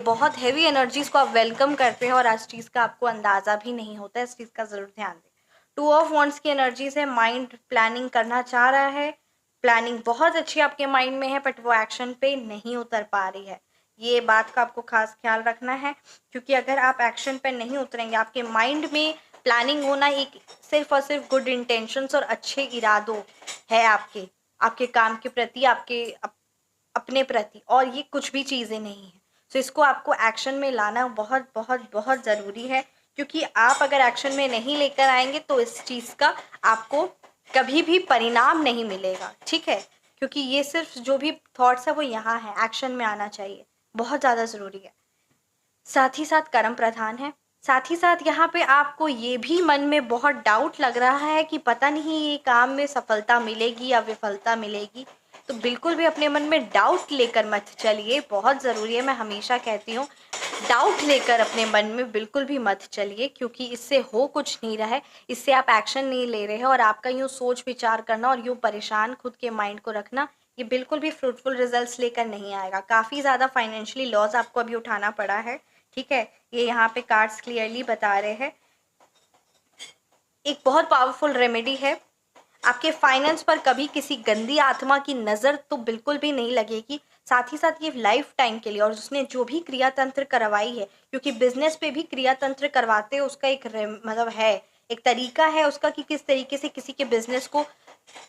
बहुत heavy energies को आप वेलकम करते हैं और इस चीज़ का आपको अंदाज़ा भी नहीं होता है। इस चीज़ का ज़रूर ध्यान दें। टू ऑफ वॉन्ड्स की एनर्जीज है, माइंड प्लानिंग करना चाह रहा है, प्लानिंग बहुत अच्छी आपके माइंड में है, बट वो एक्शन पे नहीं उतर पा रही है। ये बात का आपको खास ख्याल रखना है, क्योंकि अगर आप एक्शन पे नहीं उतरेंगे, आपके माइंड में प्लानिंग होना एक सिर्फ और सिर्फ गुड इंटेंशंस और अच्छे इरादों है आपके काम के प्रति, अपने प्रति, और ये कुछ भी चीज़ें नहीं हैं। सो इसको आपको एक्शन में लाना बहुत बहुत बहुत ज़रूरी है, क्योंकि आप अगर एक्शन में नहीं लेकर आएंगे तो इस चीज़ का आपको कभी भी परिणाम नहीं मिलेगा, ठीक है। क्योंकि ये सिर्फ जो भी थॉट्स है वो यहाँ है, एक्शन में आना चाहिए, बहुत ज़्यादा ज़रूरी है। साथ ही साथ कर्म प्रधान है। साथ ही साथ यहाँ पे आपको ये भी मन में बहुत डाउट लग रहा है कि पता नहीं ये काम में सफलता मिलेगी या विफलता मिलेगी। तो बिल्कुल भी अपने मन में डाउट लेकर मत चलिए, बहुत ज़रूरी है। मैं हमेशा कहती हूँ, डाउट लेकर अपने मन में बिल्कुल भी मत चलिए, क्योंकि इससे हो कुछ नहीं रहा है, इससे आप एक्शन नहीं ले रहे हैं, और आपका यूँ सोच विचार करना और यूँ परेशान खुद के माइंड को रखना, ये बिल्कुल भी फ्रूटफुल रिजल्ट्स लेकर नहीं आएगा। काफ़ी ज़्यादा फाइनेंशियली लॉस आपको अभी उठाना पड़ा है, ठीक है। ये यहाँ पे कार्ड्स क्लियरली बता रहे हैं। एक बहुत पावरफुल रेमेडी है, आपके फाइनेंस पर कभी किसी गंदी आत्मा की नज़र तो बिल्कुल भी नहीं लगेगी। साथ ही साथ ये लाइफ टाइम के लिए, और उसने जो भी क्रिया तंत्र करवाई है, क्योंकि बिजनेस पे भी क्रिया तंत्र करवाते हैं, उसका एक मतलब है, एक तरीका है उसका कि किस तरीके से किसी के बिजनेस को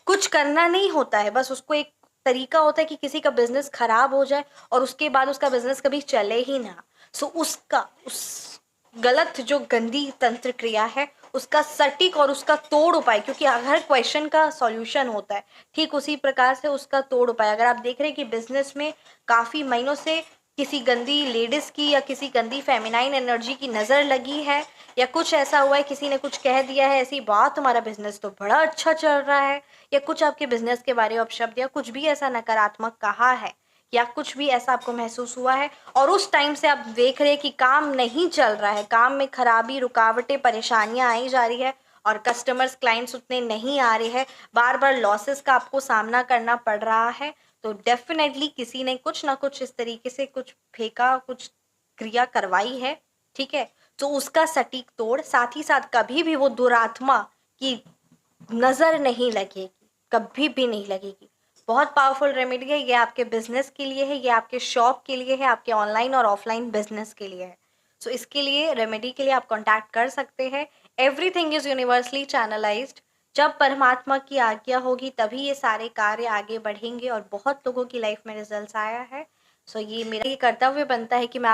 कुछ करना नहीं होता है, बस उसको एक तरीका होता है कि किसी का बिजनेस खराब हो जाए और उसके बाद उसका बिजनेस कभी चले ही ना। सो उस गलत जो गंदी तंत्र क्रिया है, उसका सटीक और उसका तोड़ उपाय, क्योंकि हर क्वेश्चन का सॉल्यूशन होता है, ठीक उसी प्रकार से उसका तोड़ उपाय। अगर आप देख रहे हैं कि बिजनेस में काफ़ी महीनों से किसी गंदी लेडीज़ की या किसी गंदी फेमिनाइन एनर्जी की नज़र लगी है, या कुछ ऐसा हुआ है, किसी ने कुछ कह दिया है ऐसी बात, तुम्हारा बिजनेस तो बड़ा अच्छा चल रहा है, या कुछ आपके बिजनेस के बारे में अपशब्द या कुछ भी ऐसा नकारात्मक कहा है, या कुछ भी ऐसा आपको महसूस हुआ है, और उस टाइम से आप देख रहे हैं कि काम नहीं चल रहा है, काम में खराबी, रुकावटें, परेशानियां आई जा रही है, और कस्टमर्स, क्लाइंट्स उतने नहीं आ रहे हैं, बार बार लॉसेस का आपको सामना करना पड़ रहा है, तो डेफिनेटली किसी ने कुछ ना कुछ इस तरीके से कुछ फेंका, कुछ क्रिया करवाई है, ठीक है। तो उसका सटीक तोड़, साथ ही साथ कभी भी वो दुरात्मा की नज़र नहीं लगेगी, कभी भी नहीं लगेगी। बहुत पावरफुल रेमेडी है ये, आपके बिजनेस के लिए है, ये आपके शॉप के लिए है, आपके ऑनलाइन और ऑफलाइन बिजनेस के लिए है। सो इसके लिए, रेमेडी के लिए आप कांटेक्ट कर सकते हैं। Everything is universally channelised. जब परमात्मा की आज्ञा होगी तभी ये सारे कार्य आगे बढ़ेंगे, और बहुत लोगों की लाइफ में रिजल्ट्स आया है। सो ये मेरा ये कर्तव्य बनता है कि मैं